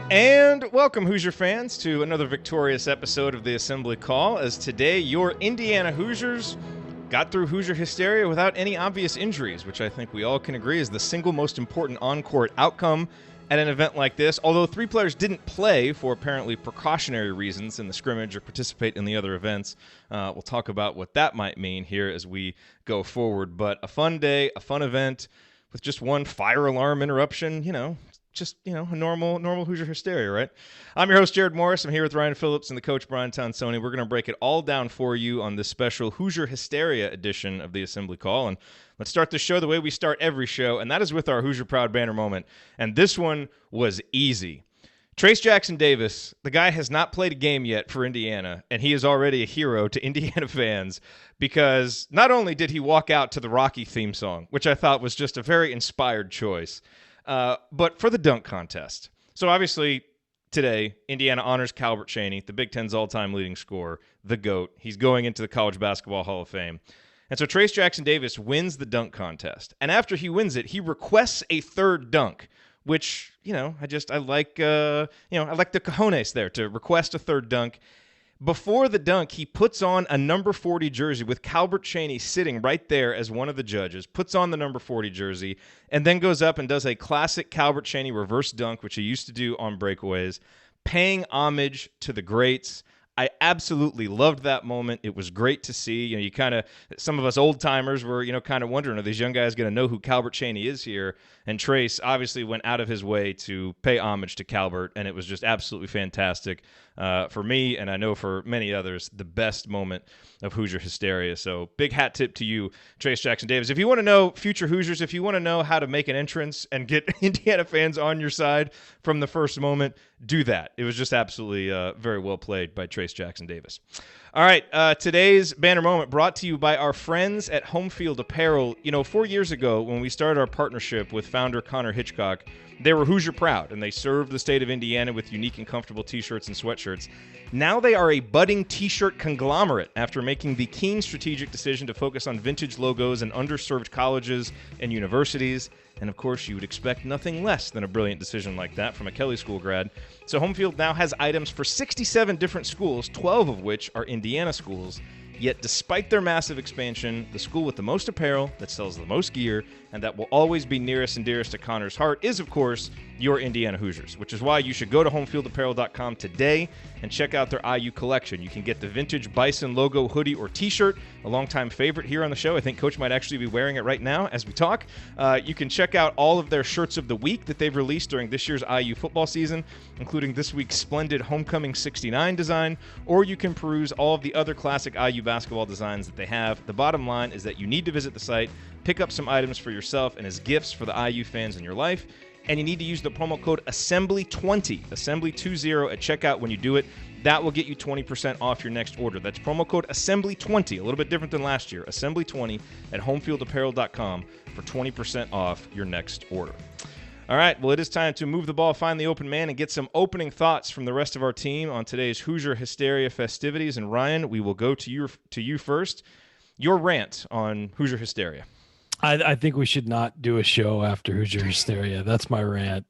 And welcome, Hoosier fans, to another victorious episode of the Assembly Call, as today your Indiana Hoosiers got through Hoosier Hysteria without any obvious injuries, which I think we all can agree is the single most important on-court outcome at an event like this. Although 3 players didn't play for apparently precautionary reasons in the scrimmage or participate in the other events. We'll talk about what that might mean here as we go forward. But a fun day, a fun event with just one fire alarm interruption, a normal Hoosier Hysteria, right? I'm your host, Jerod Morris. I'm here with Ryan Phillips and the coach, Brian Tonsoni. We're going to break it all down for you on this special Hoosier Hysteria edition of the Assembly Call. And let's start the show the way we start every show, and that is with our Hoosier Proud banner moment. And this one was easy. Trayce Jackson-Davis, the guy has not played a game yet for Indiana, and he is already a hero to Indiana fans because not only did he walk out to the Rocky theme song, which I thought was just a very inspired choice, but for the dunk contest. So obviously today, Indiana honors Calbert Cheaney, the Big Ten's all-time leading scorer, the GOAT. He's going into the College Basketball Hall of Fame. And so Trayce Jackson-Davis wins the dunk contest. And after he wins it, he requests a third dunk, which, I like the cojones there to request a third dunk. Before the dunk, he puts on a number 40 jersey with Calbert Cheaney sitting right there as one of the judges, puts on the number 40 jersey, and then goes up and does a classic Calbert Cheaney reverse dunk, which he used to do on breakaways, paying homage to the greats. I absolutely loved that moment. It was great to see. Some of us old timers were, kind of wondering, are these young guys going to know who Calbert Cheaney is here? And Trayce obviously went out of his way to pay homage to Calbert, and it was just absolutely fantastic for me, and I know for many others, the best moment of Hoosier Hysteria. So big hat tip to you, Trayce Jackson-Davis. If you want to know future Hoosiers, if you want to know how to make an entrance and get Indiana fans on your side from the first moment, do that. It was just absolutely very well played by Trayce Jackson-Davis. All right, today's banner moment brought to you by our friends at Home Field Apparel. 4 years ago when we started our partnership with founder Connor Hitchcock, they were Hoosier proud, and they served the state of Indiana with unique and comfortable T-shirts and sweatshirts. Now they are a budding T-shirt conglomerate after making the keen strategic decision to focus on vintage logos and underserved colleges and universities. And of course, you would expect nothing less than a brilliant decision like that from a Kelly School grad. So Homefield now has items for 67 different schools, 12 of which are Indiana schools. Yet despite their massive expansion, the school with the most apparel, that sells the most gear, and that will always be nearest and dearest to Connor's heart is, of course, your Indiana Hoosiers, which is why you should go to homefieldapparel.com today and check out their IU collection. You can get the vintage Bison logo hoodie or t-shirt, a longtime favorite here on the show. I think Coach might actually be wearing it right now as we talk. You can check out all of their shirts of the week that they've released during this year's IU football season, including this week's splendid Homecoming 69 design, or you can peruse all of the other classic IU basketball designs that they have. The bottom line is that you need to visit the site, pick up some items for yourself and as gifts for the IU fans in your life, and you need to use the promo code ASSEMBLY20, ASSEMBLY20 at checkout when you do it. That will get you 20% off your next order. That's promo code ASSEMBLY20, a little bit different than last year, ASSEMBLY20 at homefieldapparel.com for 20% off your next order. All right, well, it is time to move the ball, find the open man, and get some opening thoughts from the rest of our team on today's Hoosier Hysteria festivities. And Ryan, we will go to you first. Your rant on Hoosier Hysteria. I think we should not do a show after Hoosier Hysteria. That's my rant.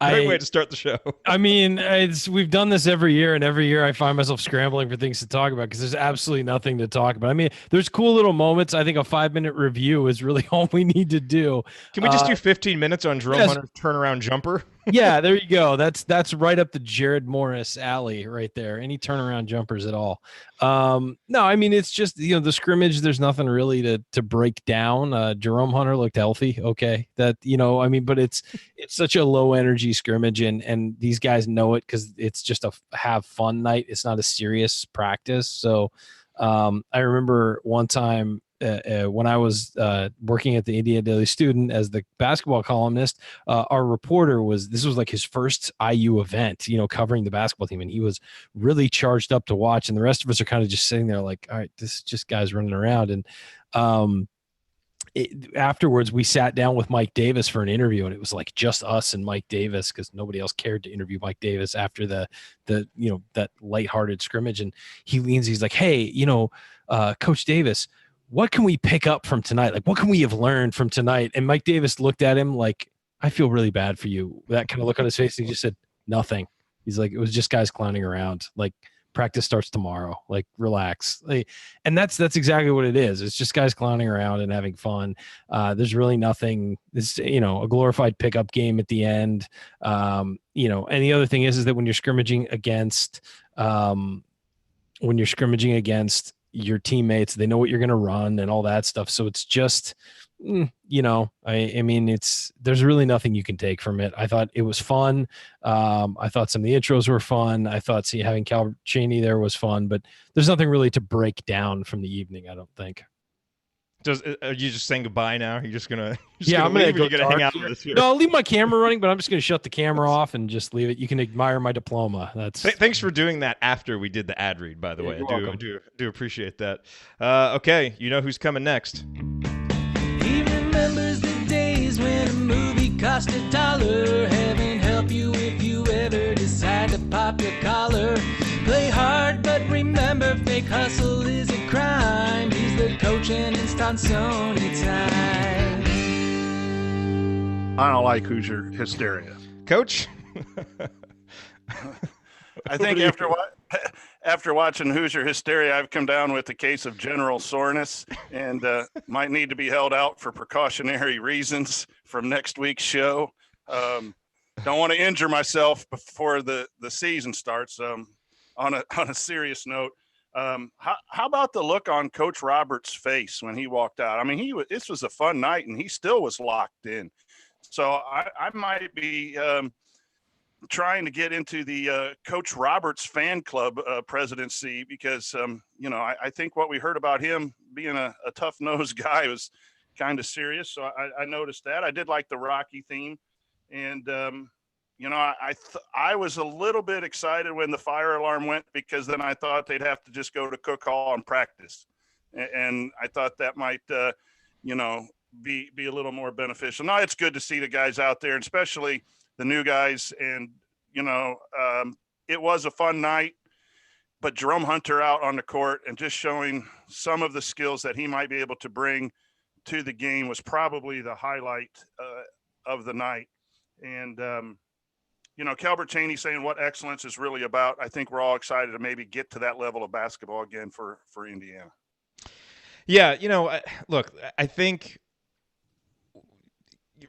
Great way to start the show. I mean, we've done this every year, and every year I find myself scrambling for things to talk about because there's absolutely nothing to talk about. I mean, there's cool little moments. I think a 5-minute review is really all we need to do. Can we just do 15 minutes on Jerome Hunter's turnaround jumper? Yeah, there you go. That's right up the Jerod Morris alley right there. Any turnaround jumpers at all. No, I mean, it's just, the scrimmage, there's nothing really to break down. Jerome Hunter looked healthy. Okay. But it's such a low energy scrimmage and these guys know it because it's just a have fun night. It's not a serious practice. So I remember one time when I was working at the Indiana Daily Student as the basketball columnist, our reporter this was like his first IU event, covering the basketball team. And he was really charged up to watch. And the rest of us are kind of just sitting there like, all right, this is just guys running around. And afterwards, we sat down with Mike Davis for an interview, and it was like just us and Mike Davis because nobody else cared to interview Mike Davis after that lighthearted scrimmage. And he leans, he's like, hey, Coach Davis, what can we pick up from tonight? Like, what can we have learned from tonight? And Mike Davis looked at him like, I feel really bad for you. That kind of look on his face. He just said nothing. He's like, it was just guys clowning around. Like, practice starts tomorrow. Like, relax. Like, and that's exactly what it is. It's just guys clowning around and having fun. There's really nothing. It's, you know, a glorified pickup game at the end. You know, and the other thing is that when you're scrimmaging against your teammates, they know what you're going to run and all that stuff. So it's just, you know, I mean, there's really nothing you can take from it. I thought it was fun. I thought some of the intros were fun. I thought having Calbert Cheaney there was fun, but there's nothing really to break down from the evening, I don't think. Are you just saying goodbye now? You're just gonna I'm gonna go hang out with us here. No, I'll leave my camera running, but I'm just gonna shut the camera off and just leave it. You can admire my diploma. Thanks for doing that after we did the ad read, by the way. I do appreciate that. Okay, you know who's coming next. He remembers the days when a movie cost $1. Heaven help you if you ever decide to pop your collar. Play hard, but remember, fake hustle is a crime. He's the coach and it's Tonsoni time. I don't like Hoosier hysteria. Coach? I think after watching Hoosier Hysteria, I've come down with a case of general soreness and might need to be held out for precautionary reasons from next week's show. Don't want to injure myself before the season starts. On a serious note, how about the look on Coach Roberts' face when he walked out? I mean, this was a fun night and he still was locked in. So I might be trying to get into the Coach Roberts fan club presidency because, you know, I think what we heard about him being a tough-nosed guy was kind of serious. So I noticed that. I did like the Rocky theme. And, you know, I was a little bit excited when the fire alarm went because then I thought they'd have to just go to Cook Hall and practice. And I thought that might, you know, be a little more beneficial. Now, it's good to see the guys out there, and especially – the new guys. And, you know, it was a fun night, but Jerome Hunter out on the court and just showing some of the skills that he might be able to bring to the game was probably the highlight of the night. And, you know, Calbert Cheaney saying what excellence is really about. I think we're all excited to maybe get to that level of basketball again for Indiana. Yeah. You know, look, I think,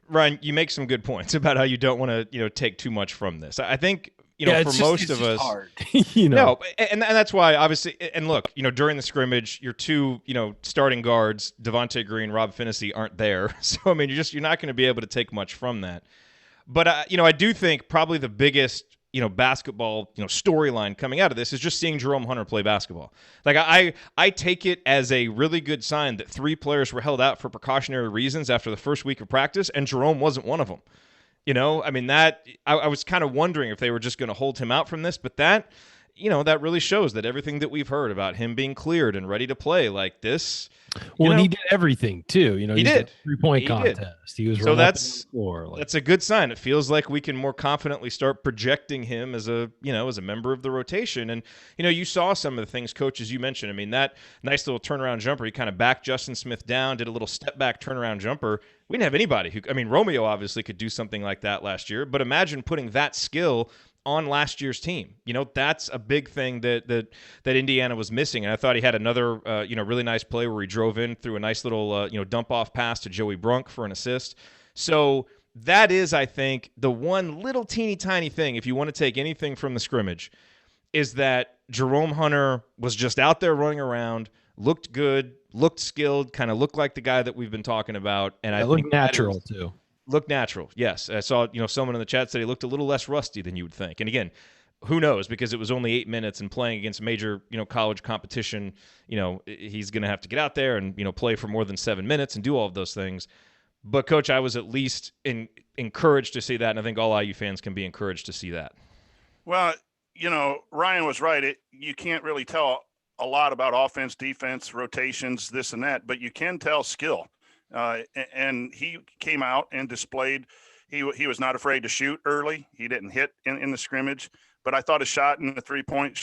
Ryan, you make some good points about how you don't want to, you know, take too much from this. I think, you know, for most of us, hard. You know, no, and that's why obviously, and look, you know, during the scrimmage, your two, you know, starting guards, Devontae Green, Rob Finney, aren't there. So, I mean, you're not going to be able to take much from that. But, you know, I do think probably the biggest, you know, basketball, you know, storyline coming out of this is just seeing Jerome Hunter play basketball. Like I take it as a really good sign that 3 players were held out for precautionary reasons after the first week of practice, and Jerome wasn't one of them. You know, I mean, that I was kind of wondering if they were just going to hold him out from this, but that, you know, that really shows that everything that we've heard about him being cleared and ready to play like this. Well, and he did everything too. You know, he did 3-point contest. He was so that's that's a good sign. It feels like we can more confidently start projecting him as a, you know, as a member of the rotation. And, you know, you saw some of the things, Coach, as you mentioned. I mean, that nice little turnaround jumper. He kind of backed Justin Smith down, did a little step back turnaround jumper. We didn't have anybody who, I mean, Romeo obviously could do something like that last year, but imagine putting that skill on last year's team. You know, that's a big thing that Indiana was missing. And I thought he had another, you know, really nice play where he drove in through a nice little, you know, dump off pass to Joey Brunk for an assist. So that is, I think, the one little teeny tiny thing, if you want to take anything from the scrimmage, is that Jerome Hunter was just out there running around, looked good, looked skilled, kind of looked like the guy that we've been talking about. And I think looked natural too. Looked natural, yes. I saw, you know, someone in the chat said he looked a little less rusty than you would think. And again, who knows? Because it was only 8 minutes, and playing against major, you know, college competition, you know, he's going to have to get out there and, you know, play for more than 7 minutes and do all of those things. But, Coach, I was at least encouraged to see that, and I think all IU fans can be encouraged to see that. Well, you know, Ryan was right. You can't really tell a lot about offense, defense, rotations, this and that, but you can tell skill. And he came out and displayed he was not afraid to shoot early. He didn't hit in the scrimmage, but I thought his shot in the 3-point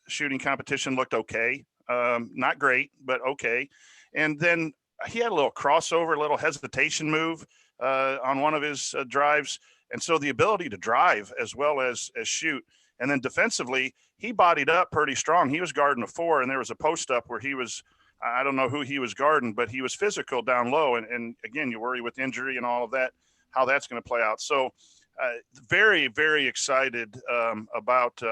shooting competition looked okay. Not great, but okay. And then he had a little crossover, a little hesitation move on one of his drives. And so the ability to drive as well as shoot. And then defensively, he bodied up pretty strong. He was guarding a 4, and there was a post up where he was, I don't know who he was guarding, but he was physical down low. And again, you worry with injury and all of that, how that's going to play out. So very, very excited about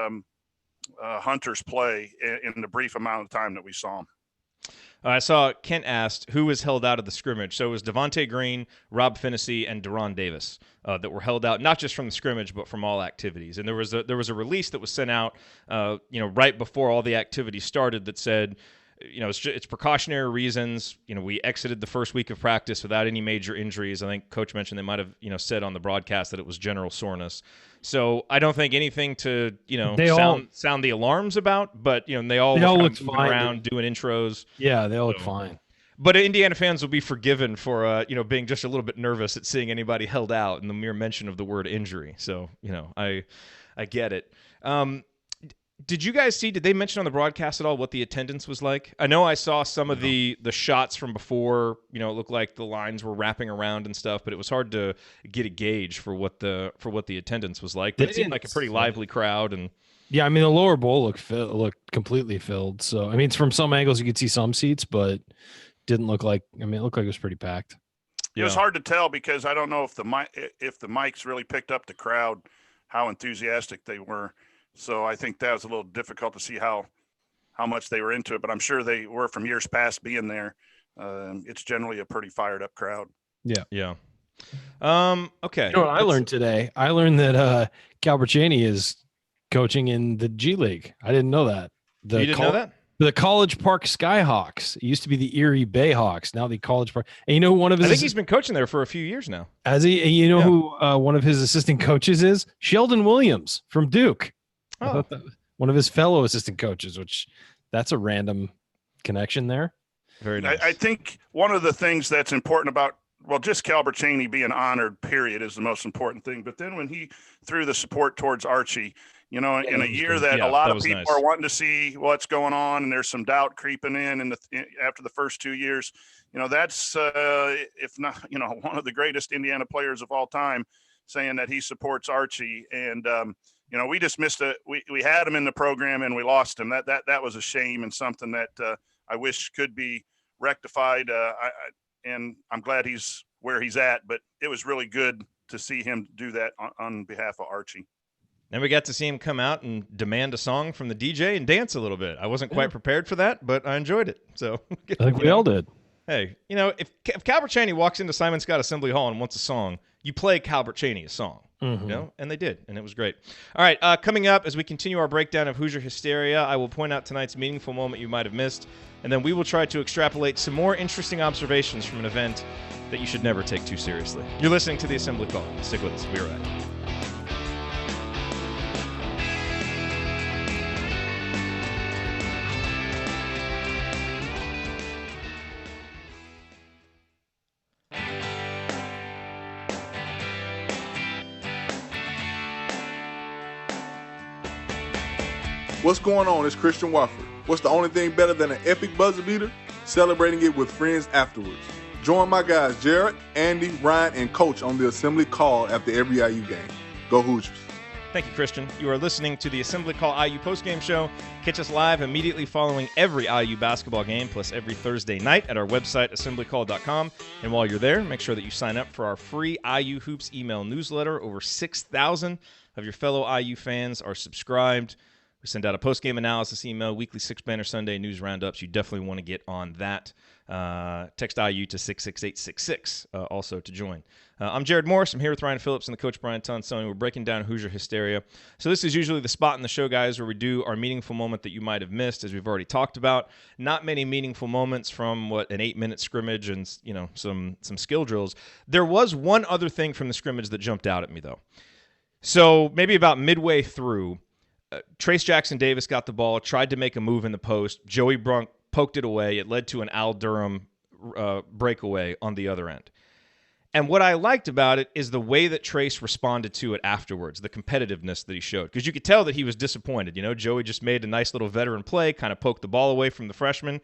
Hunter's play in the brief amount of time that we saw him. I saw Kent asked who was held out of the scrimmage. So it was Devontae Green, Rob Finney, and Deron Davis that were held out, not just from the scrimmage, but from all activities. And there was a release that was sent out, right before all the activities started that said, it's precautionary reasons. We exited the first week of practice without any major injuries. I think Coach mentioned they might have, said on the broadcast that it was general soreness. So I don't think anything to, sound the alarms about, but, they all look fine around doing intros. Yeah, they all look fine. But Indiana fans will be forgiven for, being just a little bit nervous at seeing anybody held out in the mere mention of the word injury. So, I get it. Did you guys see, did they mention on the broadcast at all what the attendance was like? I know I saw some of the shots from before, it looked like the lines were wrapping around and stuff, but it was hard to get a gauge for what the attendance was like. But it seemed like a pretty lively crowd. And yeah, I mean, the lower bowl looked completely filled. So, I mean, from some angles you could see some seats, but didn't look like, it looked like it was pretty packed. It was hard to tell because I don't know if the mics really picked up the crowd, how enthusiastic they were. So I think that was a little difficult to see how much they were into it, but I'm sure they were from years past being there. It's generally a pretty fired up crowd. Yeah. Yeah. Okay. You know what I learned today? I learned that Calbert Cheaney is coaching in the G League. I didn't know that. You didn't know that? The College Park Skyhawks. It used to be the Erie Bayhawks. Now the College Park. And one of his. I think he's been coaching there for a few years now. Has he? And who one of his assistant coaches is? Sheldon Williams from Duke. Oh. One of his fellow assistant coaches, which that's a random connection there. Very nice. I think one of the things that's important about, just Calbert Cheaney being honored, period, is the most important thing. But then when he threw the support towards Archie, in a year that a lot of people are wanting to see what's going on, and there's some doubt creeping in after the first 2 years, that's if not, one of the greatest Indiana players of all time, saying that he supports Archie. And we just missed it. We had him in the program and we lost him. That was a shame and something that I wish could be rectified. And I'm glad he's where he's at, but it was really good to see him do that on behalf of Archie. And we got to see him come out and demand a song from the DJ and dance a little bit. I wasn't quite prepared for that, but I enjoyed it. So I think we all did. Hey, if Calbert Cheaney walks into Simon Scott Assembly Hall and wants a song, you play Calbert Cheaney a song. Mm-hmm. And they did, and it was great. All right, coming up as we continue our breakdown of Hoosier Hysteria, I will point out tonight's meaningful moment you might have missed, and then we will try to extrapolate some more interesting observations from an event that you should never take too seriously. You're listening to the Assembly Call. Stick with us. We'll be right back. What's going on? It's Christian Wofford. What's the only thing better than an epic buzzer beater? Celebrating it with friends afterwards. Join my guys Jerod, Andy, Ryan, and Coach on the Assembly Call after every IU game. Go Hoosiers. Thank you, Christian. You are listening to the Assembly Call IU postgame show. Catch us live immediately following every IU basketball game, plus every Thursday night at our website, assemblycall.com. And while you're there, make sure that you sign up for our free IU Hoops email newsletter. Over 6,000 of your fellow IU fans are subscribed. We send out a post-game analysis email, weekly Six-Banner Sunday news roundups. You definitely want to get on that. Text IU to 66866 also to join. I'm Jerod Morris. I'm here with Ryan Phillips and the coach Brian Tonsoni. We're breaking down Hoosier Hysteria. So this is usually the spot in the show, guys, where we do our meaningful moment that you might have missed, as we've already talked about. Not many meaningful moments from, an 8-minute scrimmage and, some skill drills. There was one other thing from the scrimmage that jumped out at me, though. So maybe about midway through, Trayce Jackson-Davis got the ball, tried to make a move in the post. Joey Brunk poked it away. It led to an Al Durham breakaway on the other end. And what I liked about it is the way that Trayce responded to it afterwards, the competitiveness that he showed. Because you could tell that he was disappointed. Joey just made a nice little veteran play, kind of poked the ball away from the freshman.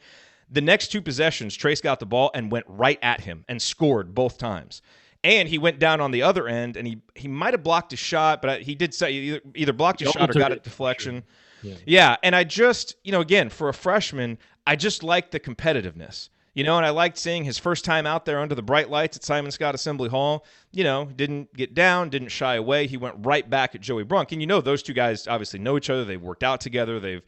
The next two possessions, Trayce got the ball and went right at him and scored both times. And he went down on the other end, and he might have blocked a shot, but he did say either blocked a shot or got a deflection. Sure. Yeah, and I just, again, for a freshman, I just liked the competitiveness. And I liked seeing his first time out there under the bright lights at Simon Scott Assembly Hall. Didn't get down, didn't shy away. He went right back at Joey Brunk. And those two guys obviously know each other. They've worked out together. They've,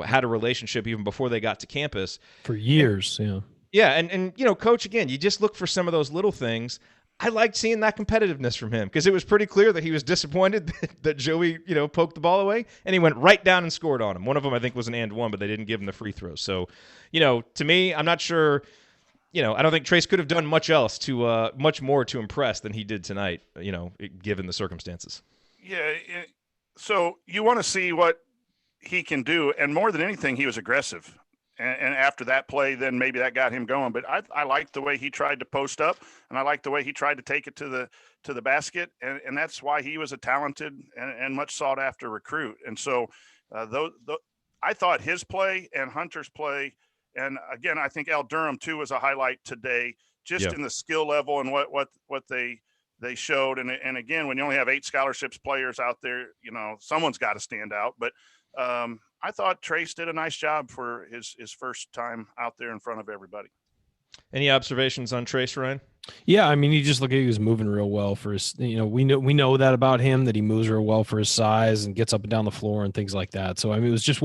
had a relationship even before they got to campus. For years, yeah. Yeah, and Coach, again, you just look for some of those little things. I liked seeing that competitiveness from him because it was pretty clear that he was disappointed that Joey, poked the ball away, and he went right down and scored on him. One of them, I think, was an and one, but they didn't give him the free throw. So, to me, I'm not sure. I don't think Trayce could have done much more to impress than he did tonight. Given the circumstances. Yeah. So you want to see what he can do, and more than anything, he was aggressive. And after that play, then maybe that got him going. But I liked the way he tried to post up, and I liked the way he tried to take it to the basket, and that's why he was a talented and much sought after recruit. And so, I thought his play and Hunter's play, and again, I think Al Durham too was a highlight today, just in the skill level and what they showed. And again, when you only have 8 scholarships players out there, someone's got to stand out. But I thought Trayce did a nice job for his first time out there in front of everybody. Any observations on Trayce, Ryan? Yeah, I mean, you just look at he was moving real well for his. We know that about him, that he moves real well for his size and gets up and down the floor and things like that. So I mean, it was just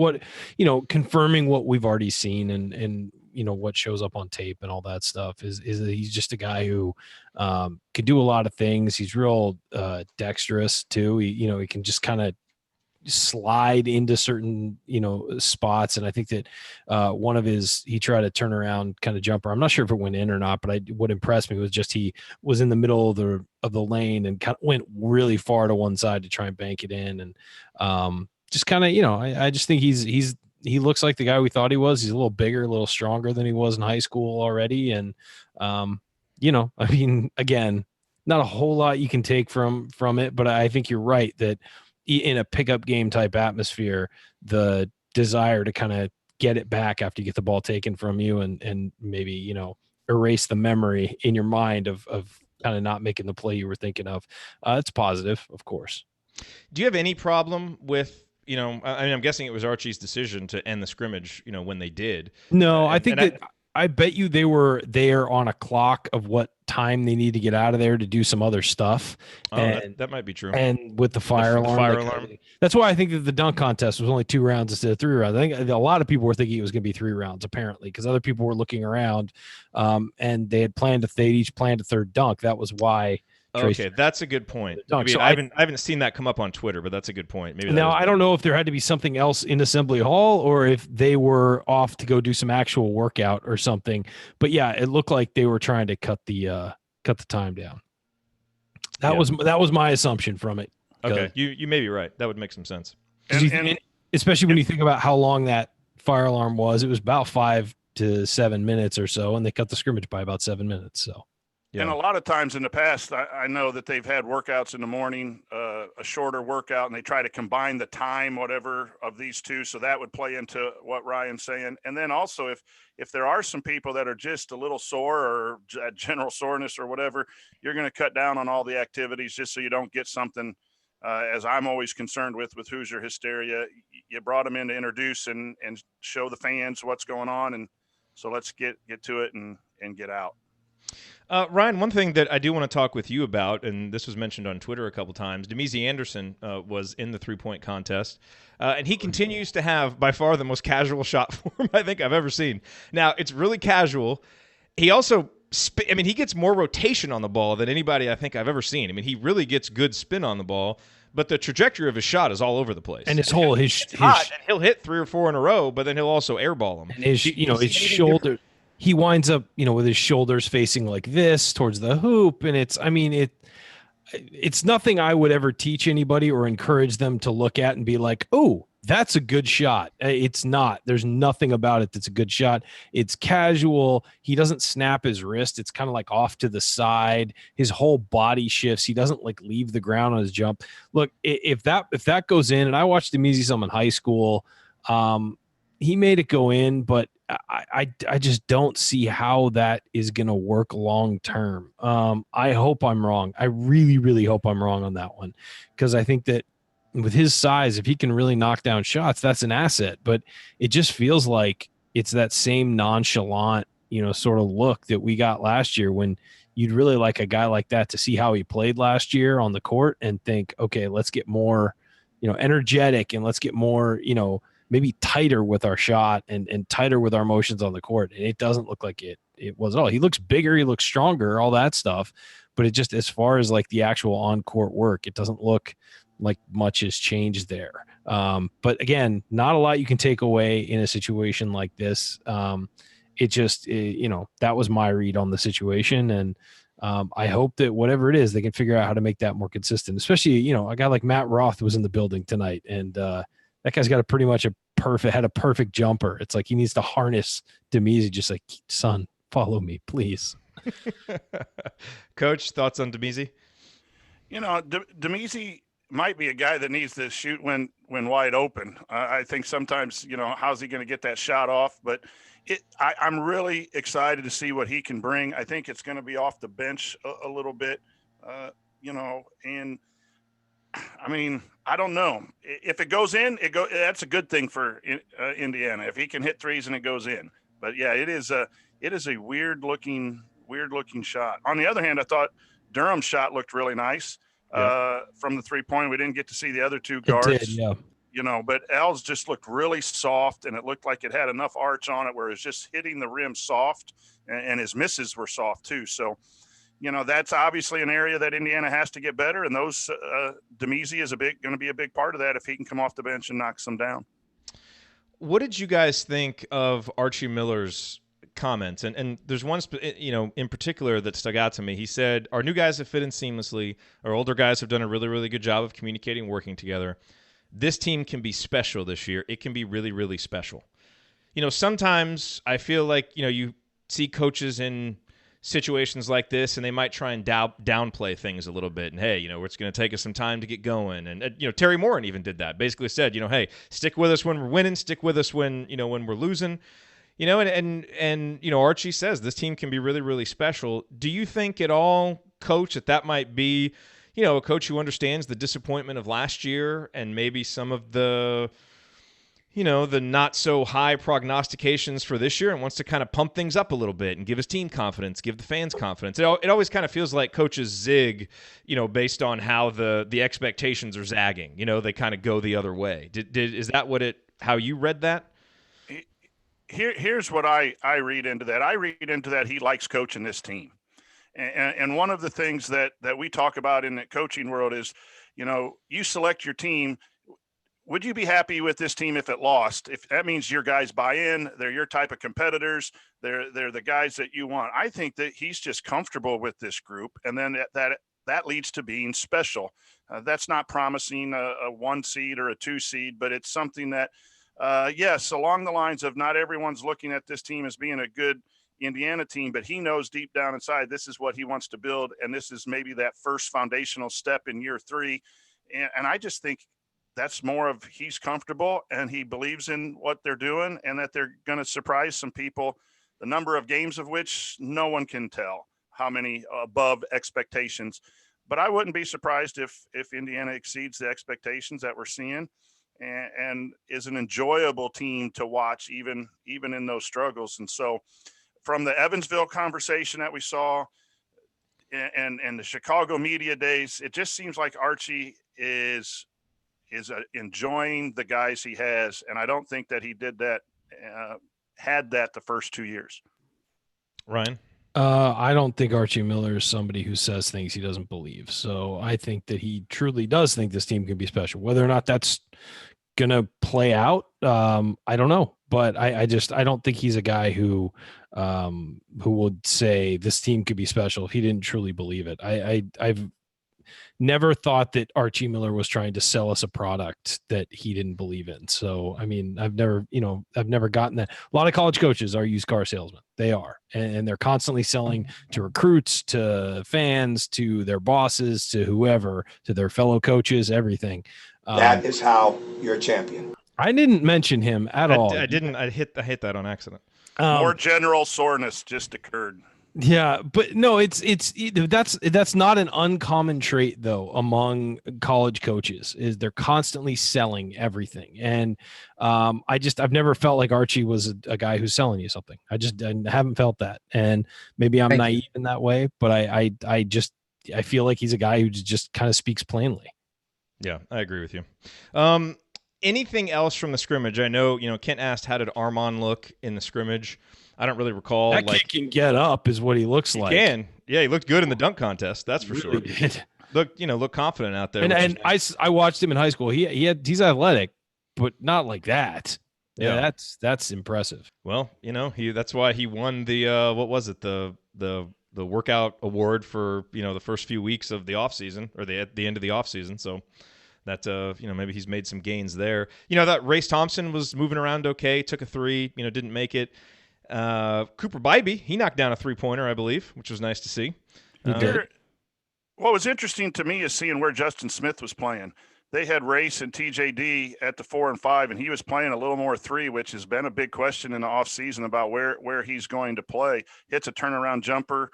confirming what we've already seen and what shows up on tape and all that stuff is that he's just a guy who could do a lot of things. He's real dexterous too. He can just kind of slide into certain spots, and I think that one of he tried a turnaround kind of jumper. I'm not sure if it went in or not, but what impressed me was just he was in the middle of the lane and kind of went really far to one side to try and bank it in, and just kind of I just think he looks like the guy we thought he was. He's a little bigger, a little stronger than he was in high school already, and I mean, again, not a whole lot you can take from it, but I think you're right that in a pickup game type atmosphere, the desire to kind of get it back after you get the ball taken from you and maybe, erase the memory in your mind of kind of not making the play you were thinking of. It's positive, of course. Do you have any problem with, I'm guessing it was Archie's decision to end the scrimmage, when they did. No, I bet you they were there on a clock of what time they need to get out of there to do some other stuff. That might be true. And with the fire alarm. That's why I think that the dunk contest was only 2 rounds instead of 3 rounds. I think a lot of people were thinking it was going to be 3 rounds, apparently, because other people were looking around and they each planned a third dunk. That was why. Okay, that's a good point. So I haven't seen that come up on Twitter, but that's a good point. Maybe now I don't know if there had to be something else in Assembly Hall or if they were off to go do some actual workout or something. But yeah, it looked like they were trying to cut the time down. That was my assumption from it. Okay, you may be right. That would make some sense. And especially when you think about how long that fire alarm was, it was about 5 to 7 minutes or so, and they cut the scrimmage by about 7 minutes. So. Yeah. And a lot of times in the past, I know that they've had workouts in the morning, a shorter workout, and they try to combine the time, whatever, of these two. So that would play into what Ryan's saying. And then also if there are some people that are just a little sore or general soreness or whatever, you're going to cut down on all the activities just so you don't get something, as I'm always concerned with Hoosier Hysteria. You brought them in to introduce and show the fans what's going on. And so let's get to it and get out. Ryan, one thing that I do want to talk with you about, and this was mentioned on Twitter a couple times, Damezi Anderson was in the 3-point contest, and he continues to have by far the most casual shot form I think I've ever seen. Now, it's really casual. He also he gets more rotation on the ball than anybody I think I've ever seen. I mean, he really gets good spin on the ball, but the trajectory of his shot is all over the place. And his hot, and he'll hit 3 or 4 in a row, but then he'll also airball them. And his shoulder. He winds up, with his shoulders facing like this towards the hoop. And it's nothing I would ever teach anybody or encourage them to look at and be like, oh, that's a good shot. It's not. There's nothing about it that's a good shot. It's casual. He doesn't snap his wrist. It's kind of like off to the side. His whole body shifts. He doesn't like leave the ground on his jump. Look, if that goes in, and I watched Damezi some in high school, he made it go in, but I just don't see how that is going to work long term. I hope I'm wrong. I really, really hope I'm wrong on that one, because I think that with his size, if he can really knock down shots, that's an asset. But it just feels like it's that same nonchalant, sort of look that we got last year, when you'd really like a guy like that to see how he played last year on the court and think, okay, let's get more, energetic, and let's get more, maybe tighter with our shot and tighter with our motions on the court. And it doesn't look like it was at all. He looks bigger, he looks stronger, all that stuff. But it just, as far as like the actual on-court work, it doesn't look like much has changed there. But again, not a lot you can take away in a situation like this. It just, that was my read on the situation. And I hope that whatever it is, they can figure out how to make that more consistent, especially, a guy like Matt Roth was in the building tonight, and that guy's got had a perfect jumper. It's like he needs to harness Damezi, just like, son, follow me, please. Coach, thoughts on Damezi? Damezi might be a guy that needs to shoot when wide open. I think sometimes, how's he going to get that shot off? But I'm really excited to see what he can bring. I think it's going to be off the bench a little bit, and I mean, I don't know if it goes in. That's a good thing for Indiana if he can hit threes and it goes in. But yeah, it is a weird looking shot. On the other hand, I thought Durham's shot looked really nice from the 3-point. We didn't get to see the other two guards. It did, yeah. But Al's just looked really soft, and it looked like it had enough arch on it where it was just hitting the rim soft, and his misses were soft too. So, that's obviously an area that Indiana has to get better, and those Damezi is going to be a big part of that if he can come off the bench and knock some down. What did you guys think of Archie Miller's comments? And there's one, in particular that stuck out to me. He said, our new guys have fit in seamlessly. Our older guys have done a really, really good job of communicating, working together. This team can be special this year. It can be really, really special. Sometimes I feel like, you see coaches in situations like this, and they might try and downplay things a little bit. And, hey, it's going to take us some time to get going. And, Terry Morin even did that. Basically said, hey, stick with us when we're winning. Stick with us when we're losing. And Archie says this team can be really, really special. Do you think at all, Coach, that might be, a coach who understands the disappointment of last year and maybe some of the, the not so high prognostications for this year, and wants to kind of pump things up a little bit and give his team confidence, give the fans confidence? It always kind of feels like coaches zig, based on how the expectations are zagging. They kind of go the other way. Is that how you read that? Here's what I read into that. I read into that he likes coaching this team. And one of the things that we talk about in the coaching world is, you select your team. Would you be happy with this team if it lost? If that means your guys buy in, they're your type of competitors. They're the guys that you want. I think that he's just comfortable with this group. And then that leads to being special. That's not promising a 1 seed or a 2 seed, but it's something that, yes, along the lines of not everyone's looking at this team as being a good Indiana team, but he knows deep down inside this is what he wants to build, and this is maybe that first foundational step in year 3. And I just think that's more of he's comfortable and he believes in what they're doing, and that they're going to surprise some people, the number of games of which no one can tell how many above expectations. But I wouldn't be surprised if Indiana exceeds the expectations that we're seeing and is an enjoyable team to watch even in those struggles. And so from the Evansville conversation that we saw and the Chicago media days, it just seems like Archie is enjoying the guys he has. And I don't think that he did that, had that the first 2 years. Ryan? I don't think Archie Miller is somebody who says things he doesn't believe. So I think that he truly does think this team can be special. Whether or not that's going to play out, I don't know. But I don't think he's a guy who would say this team could be special if he didn't truly believe it. I've never thought that Archie Miller was trying to sell us a product that he didn't believe in. So, I mean, I've never gotten that. A lot of college coaches are used car salesmen. They are, and they're constantly selling to recruits, to fans, to their bosses, to whoever, to their fellow coaches, everything. That is how you're a champion. I didn't mention him at all. I didn't. I hit that on accident. More general soreness just occurred. Yeah, but no, that's not an uncommon trait though among college coaches. Is they're constantly selling everything, and I've never felt like Archie was a guy who's selling you something. I haven't felt that, and maybe I'm naive in that way, but I feel like he's a guy who just kind of speaks plainly. Yeah, I agree with you. Anything else from the scrimmage? I know, Kent asked, how did Armon look in the scrimmage? I don't really recall. That kid can get up, is what he looks like. He can. Yeah, he looked good in the dunk contest. That's for sure. Did. Look confident out there. And nice. I watched him in high school. He's athletic, but not like that. Yeah, that's impressive. Well, that's why he won the what was it, the workout award for the first few weeks of the off season, or the end of the off season. So that maybe he's made some gains there. That Race Thompson was moving around okay, took a three, didn't make it. Cooper Bybee, he knocked down a 3-pointer, I believe, which was nice to see. What was interesting to me is seeing where Justin Smith was playing. They had Race and TJD at the 4 and 5, and he was playing a little more 3, which has been a big question in the offseason about where he's going to play. Hits a turnaround jumper.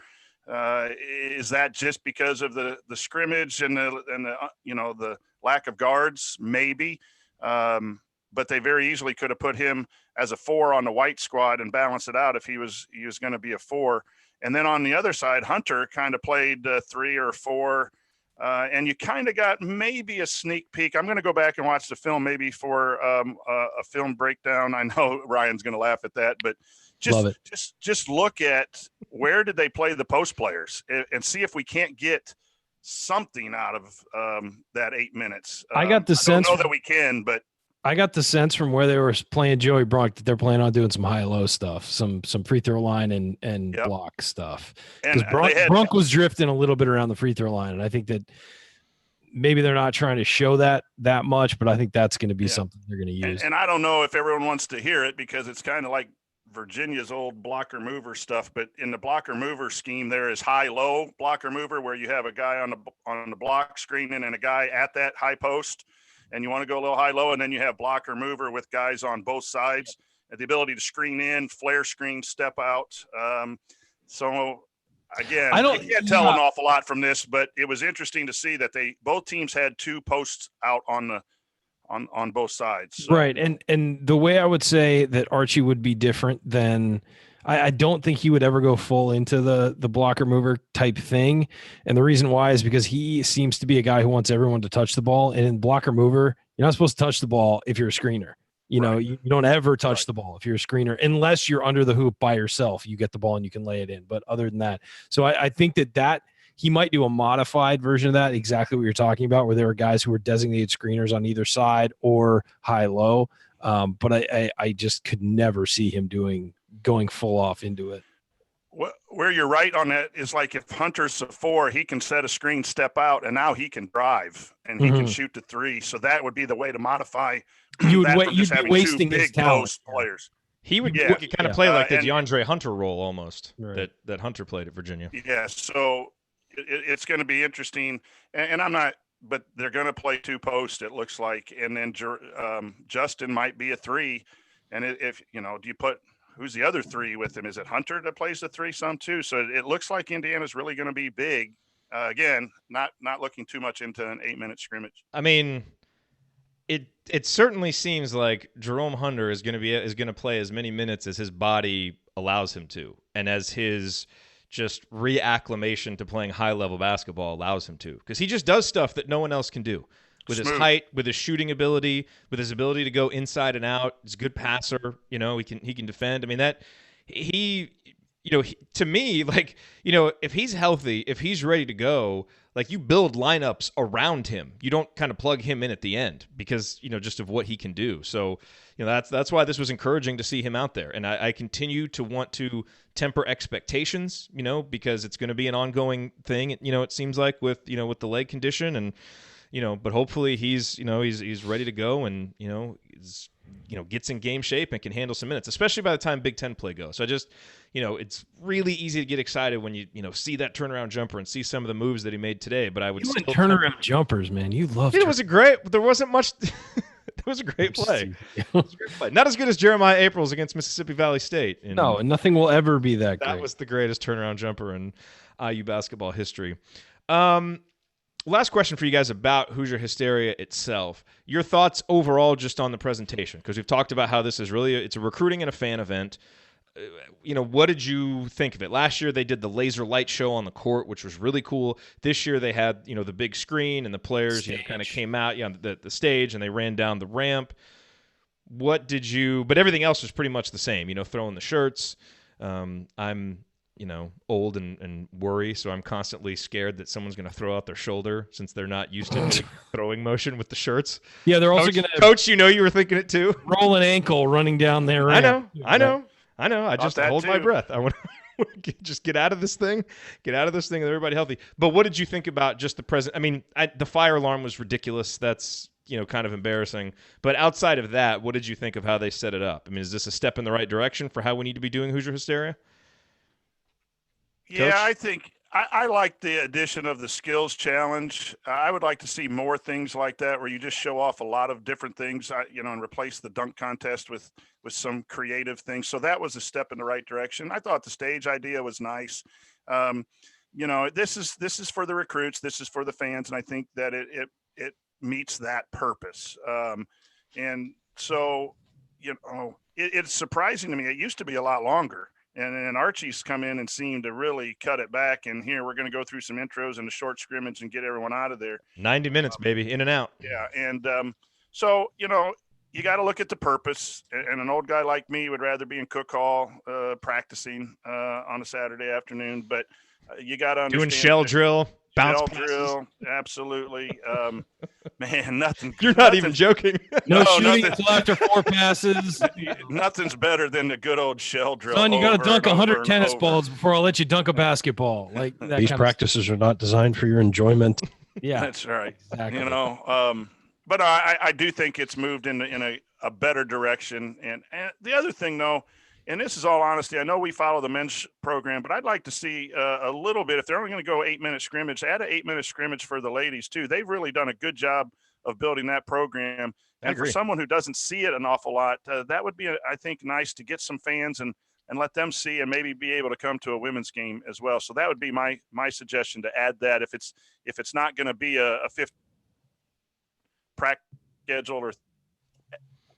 Is that just because of the scrimmage and the lack of guards? Maybe. But they very easily could have put him as a 4 on the white squad and balanced it out if he was going to be a 4. And then on the other side, Hunter kind of played 3 or 4, and you kind of got maybe a sneak peek. I'm going to go back and watch the film maybe for a film breakdown. I know Ryan's going to laugh at that, but just look at where did they play the post players and see if we can't get something out of that 8 minutes. I got the sense. I don't know that we can, but I got the sense from where they were playing Joey Brunk that they're planning on doing some high-low stuff, some free throw line and block stuff. Because Brunk was drifting a little bit around the free throw line, and I think that maybe they're not trying to show that much, but I think that's going to be something they're going to use. And I don't know if everyone wants to hear it because it's kind of like Virginia's old blocker mover stuff, but in the blocker mover scheme, there is high-low blocker mover where you have a guy on the block screening and a guy at that high post. And you want to go a little high-low, and then you have blocker mover with guys on both sides, and the ability to screen in, flare screen, step out. So again, I can't tell an awful lot from this, but it was interesting to see that both teams had 2 posts out on both sides. So. Right, and the way I would say that Archie would be different than. I don't think he would ever go full into the blocker mover type thing. And the reason why is because he seems to be a guy who wants everyone to touch the ball. And in blocker mover, you're not supposed to touch the ball if you're a screener. You don't ever touch the ball if you're a screener, unless you're under the hoop by yourself. You get the ball and you can lay it in. But other than that, so I think that he might do a modified version of that, exactly what you're talking about, where there are guys who are designated screeners on either side or high-low. But I just could never see him going full off into it. Where you're right on that is like if Hunter's a 4, he can set a screen, step out, and now he can drive and he can shoot the 3. So that would be the way to modify. You'd be wasting his talent. Players. He would kind of play like the DeAndre Hunter role almost that Hunter played at Virginia. Yeah, so it's going to be interesting, and I'm not. But they're going to play 2 posts, it looks like, and then Justin might be a 3. And if do you put who's the other 3 with him? Is it Hunter that plays the 3 some too? So it looks like Indiana's really going to be big. Again, not looking too much into an 8-minute scrimmage. I mean, it certainly seems like Jerome Hunter is going to play as many minutes as his body allows him to, and as his just reacclimation to playing high-level basketball allows him to, because he just does stuff that no one else can do. With his height, with his shooting ability, with his ability to go inside and out. He's a good passer. He can defend. I mean, that to me, like, if he's healthy, if he's ready to go, like, you build lineups around him. You don't kind of plug him in at the end because, just of what he can do. So, that's why this was encouraging to see him out there. And I continue to want to temper expectations, because it's going to be an ongoing thing, it seems like with the leg condition and, but hopefully he's ready to go and, gets in game shape and can handle some minutes, especially by the time Big Ten play goes. So I just, it's really easy to get excited when you see that turnaround jumper and see some of the moves that he made today. But I would turnaround jumpers, man. You love it. Was a great. There wasn't much. It was a great play. It was a great play. Not as good as Jeremiah April's against Mississippi Valley State. No, nothing will ever be that great. That was the greatest turnaround jumper in IU basketball history. Last question for you guys about Hoosier Hysteria itself. Your thoughts overall just on the presentation, because we've talked about how this is really it's a recruiting and a fan event. What did you think of it? Last year they did the laser light show on the court, which was really cool. This year they had, the big screen and the players kind of came out on the stage and they ran down the ramp. What did you – but everything else was pretty much the same, throwing the shirts. I'm old and worry, so I'm constantly scared that someone's going to throw out their shoulder since they're not used to the throwing motion with the shirts. Yeah, they're also going to – Coach, you were thinking it too. Roll an ankle running down there. Right? I know. I just hold my breath. I want to just get out of this thing. Get out of this thing with everybody healthy. But what did you think about just the present? I mean, the fire alarm was ridiculous. That's, kind of embarrassing. But outside of that, what did you think of how they set it up? I mean, is this a step in the right direction for how we need to be doing Hoosier Hysteria? Yeah, Coach? I think I like the addition of the skills challenge. I would like to see more things like that where you just show off a lot of different things, and replace the dunk contest with some creative things. So that was a step in the right direction. I thought the stage idea was nice. This is for the recruits. This is for the fans. And I think that it meets that purpose. And so, it's surprising to me. It used to be a lot longer. And Archie's come in and seemed to really cut it back. And here we're going to go through some intros and a short scrimmage and get everyone out of there. 90 minutes, baby, in and out. Yeah. And so, you got to look at the purpose. And an old guy like me would rather be in Cook Hall practicing on a Saturday afternoon. But you got to understand. Doing shell drill. Bounce drill, absolutely. Man, nothing. You're not even joking. No shooting until after 4 passes. Nothing's better than the good old shell drill. Son, you got to dunk 100 tennis balls before I'll let you dunk a basketball. Like that. These practices are not designed for your enjoyment. Yeah, that's right. Exactly. But I do think it's moved in a better direction. And the other thing, though. And this is all honesty. I know we follow the men's program, but I'd like to see a little bit. If they're only going to go 8-minute scrimmage, add an 8-minute scrimmage for the ladies too. They've really done a good job of building that program. And for someone who doesn't see it an awful lot, that would be, I think, nice to get some fans and let them see and maybe be able to come to a women's game as well. So that would be my suggestion to add that if it's not going to be a fifth practice schedule, or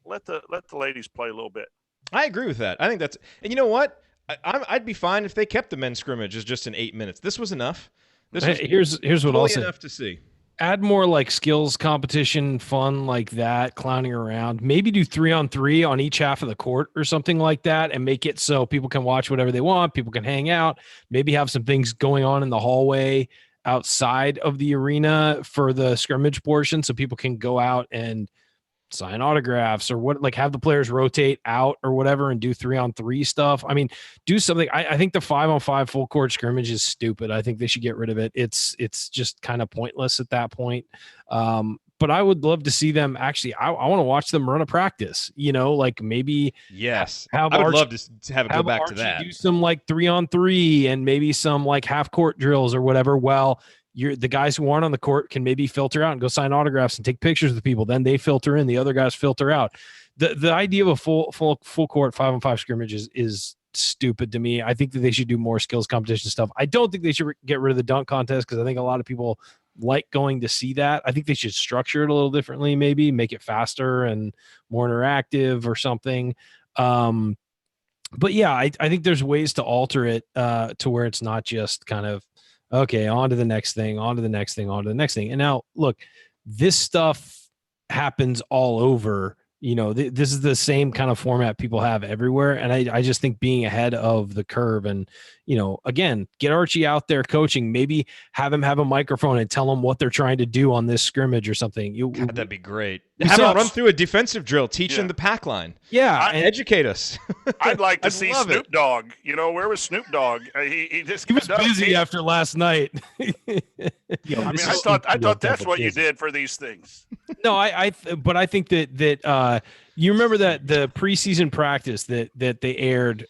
let the ladies play a little bit. I agree with that. I think that's – and you know what? I'd be fine if they kept the men's scrimmage as just in 8 minutes. This was enough. Here's what I'll say. Enough to see. Add more like skills competition, fun like that, clowning around. Maybe do 3-on-3 on each half of the court or something like that, and make it so people can watch whatever they want. People can hang out. Maybe have some things going on in the hallway outside of the arena for the scrimmage portion, so people can go out and sign autographs or have the players rotate out or whatever and do 3-on-3 stuff. I mean, do something. I think the 5-on-5 full court scrimmage is stupid. I think they should get rid of it. It's just kind of pointless at that point. But I would love to see them actually. I want to watch them run a practice. Maybe. Yes, I would love to have it go back to that. Do some 3-on-3 and maybe some half court drills or whatever. Well, the guys who aren't on the court can maybe filter out and go sign autographs and take pictures with people. Then they filter in, the other guys filter out. The idea of a full court 5-on-5 scrimmage is stupid to me. I think that they should do more skills competition stuff. I don't think they should get rid of the dunk contest because I think a lot of people like going to see that. I think they should structure it a little differently, maybe make it faster and more interactive or something. But yeah, I think there's ways to alter it to where it's not just kind of, okay, on to the next thing, on to the next thing, on to the next thing. And now, look, this stuff happens all over. This is the same kind of format people have everywhere. And I just think being ahead of the curve and, again, get Archie out there coaching, maybe have him have a microphone and tell him what they're trying to do on this scrimmage or something. God, that'd be great. Have him run through a defensive drill, teach him the pack line. Yeah. And educate us. I'd like to see Snoop Dogg. Where was Snoop Dogg? He was busy after last night. I thought that's what you did for these things. No, but I think that you remember that the preseason practice that they aired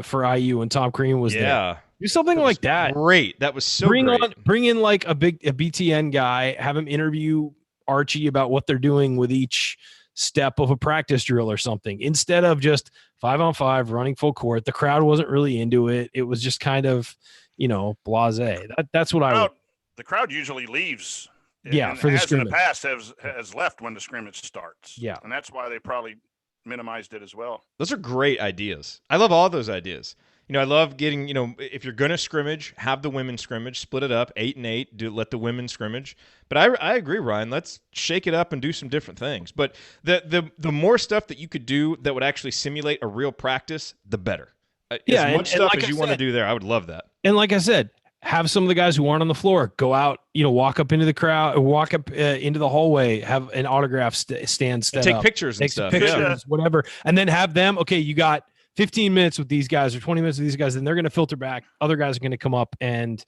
for IU and Tom Crean was there. Do something like that. Great. That was so great. Bring in a BTN guy, have him interview Archie about what they're doing with each step of a practice drill or something instead of just 5-on-5 running full court. The crowd wasn't really into it. It was just kind of, blasé. That's what I would. The crowd usually leaves. Yeah, for the scrimmage. In the past has left when the scrimmage starts. Yeah. And that's why they probably minimized it as well. Those are great ideas. I love all those ideas. I love getting, if you're going to scrimmage, have the women scrimmage, split it up, 8 and 8, let the women scrimmage. But I agree, Ryan. Let's shake it up and do some different things. But the more stuff that you could do that would actually simulate a real practice, the better. As much stuff as you want to do there, I would love that. And like I said, have some of the guys who aren't on the floor go out, walk up into the crowd, walk up into the hallway, have an autograph stand set take up, pictures and stuff. Pictures, whatever. And then have them, okay, you got 15 minutes with these guys or 20 minutes with these guys, then they're going to filter back. Other guys are going to come up and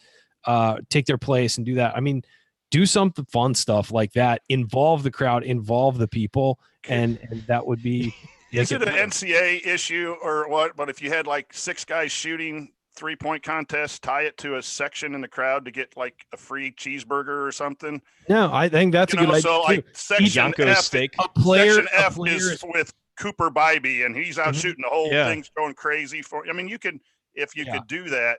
take their place and do that. I mean, do some fun stuff like that. Involve the crowd, involve the people, and that would be. Is it an NCAA issue or what? But if you had like 6 guys shooting 3-point contest, tie it to a section in the crowd to get like a free cheeseburger or something. No, I think that's a good idea. So like section F, steak. Section F is with Cooper Bybee, and he's out shooting the whole thing's going crazy for. I mean, you could if you could do that,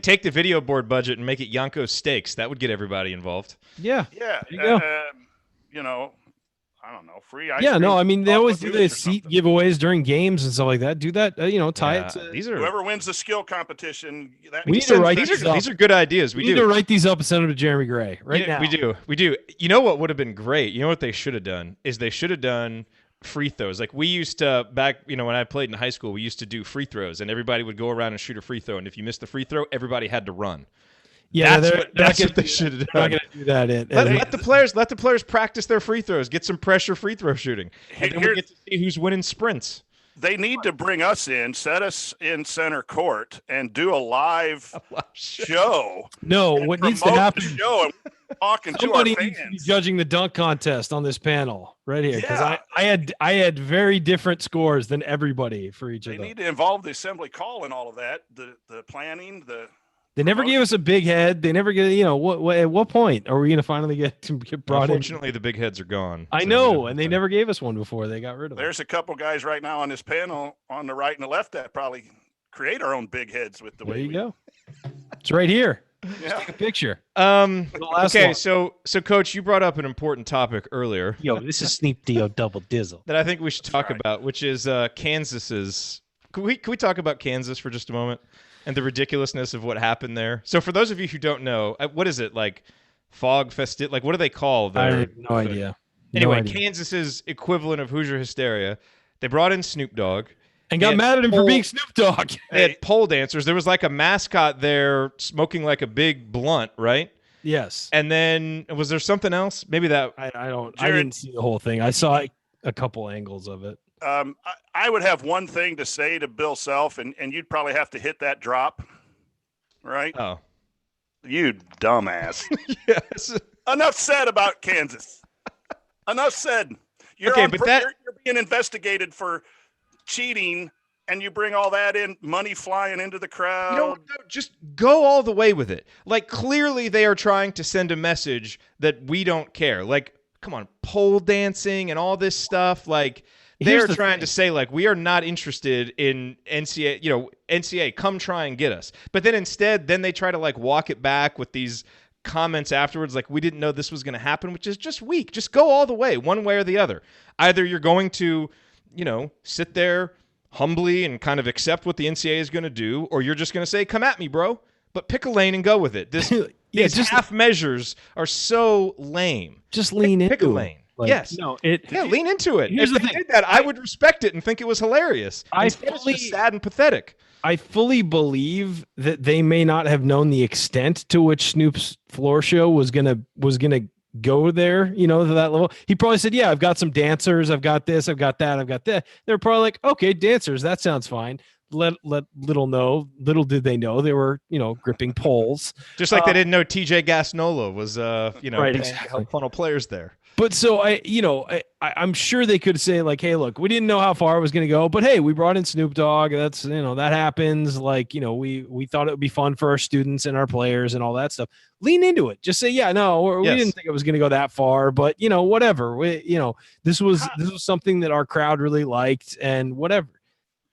take the video board budget and make it Yanko's Steaks. That would get everybody involved. Yeah, there you go. I don't know, free ice cream. No, I mean, they always do the seat giveaways during games and stuff like that. Do that, tie it to whoever wins the skill competition. We need to write these are good ideas. We need to write these up and send them to Jeremy Gray now. We do. You know what would have been great? You know what they should have done is they should have done free throws. Like we used to back, when I played in high school, we used to do free throws, and everybody would go around and shoot a free throw. And if you missed the free throw, everybody had to run. Yeah, that's what they should have done. They're not going to do that. Let the players practice their free throws. Get some pressure free throw shooting, and then we get to see who's winning sprints. They need to bring us in, set us in center court, and do a live show. No, what needs to happen? Show and talking somebody to our needs fans. to be judging the dunk contest on this panel right here because I had very different scores than everybody for each of them. They need to involve the assembly call and all of that, the planning, They never gave us a big head. They never get, at what point are we going to finally get brought in? Unfortunately, the big heads are gone. I know, and they never gave us one before. They got rid of them. There's a couple guys right now on this panel on the right and the left that probably create our own big heads with the way There you go. It's right here. Yeah. Just take a picture. Okay, so Coach, you brought up an important topic earlier. Yo, this is Snoop Dogg double dizzle. That I think we should talk about, which is Kansas's. Can we talk about Kansas for just a moment? And the ridiculousness of what happened there. So for those of you who don't know, what is it, like fog festive? Like, what do they call I have no idea. Anyway, Kansas's equivalent of Hoosier Hysteria. They brought in Snoop Dogg. And got mad at him for being Snoop Dogg. They had pole dancers. There was like a mascot there smoking like a big blunt, right? Yes. And then was there something else? Maybe that. I didn't see the whole thing. I saw a couple angles of it. I would have one thing to say to Bill Self, and you'd probably have to hit that drop, right? Oh. You dumbass. Yes. Enough said about Kansas. Enough said. You're being investigated for cheating, and you bring all that in, money flying into the crowd. Just go all the way with it. Like, clearly they are trying to send a message that we don't care. Like, come on, pole dancing and all this stuff, like – they're trying to say, like, we are not interested in NCAA, NCAA, come try and get us. But then instead, they try to, like, walk it back with these comments afterwards, like, we didn't know this was going to happen, which is just weak. Just go all the way, one way or the other. Either you're going to, sit there humbly and kind of accept what the NCAA is going to do, or you're just going to say, come at me, bro. But pick a lane and go with it. These half measures are so lame. Just lean into it. Pick a lane. Like, yes. No, lean into it. Here's if they did that, I would respect it and think it was hilarious. It's just sad and pathetic. I fully believe that they may not have known the extent to which Snoop's floor show was gonna go there, to that level. He probably said, "Yeah, I've got some dancers. I've got this. I've got that. I've got that." They're probably like, "Okay, dancers. That sounds fine. little did they know they were, gripping poles. Just like they didn't know TJ Gasnola was, right, paying exactly. to help funnel players there. But so I'm sure they could say like, hey, look, we didn't know how far it was going to go, but hey, we brought in Snoop Dogg. That's, that happens. Like, we thought it would be fun for our students and our players and all that stuff. Lean into it. Just say, yeah, no, we didn't think it was going to go that far, but whatever. This was something that our crowd really liked and whatever.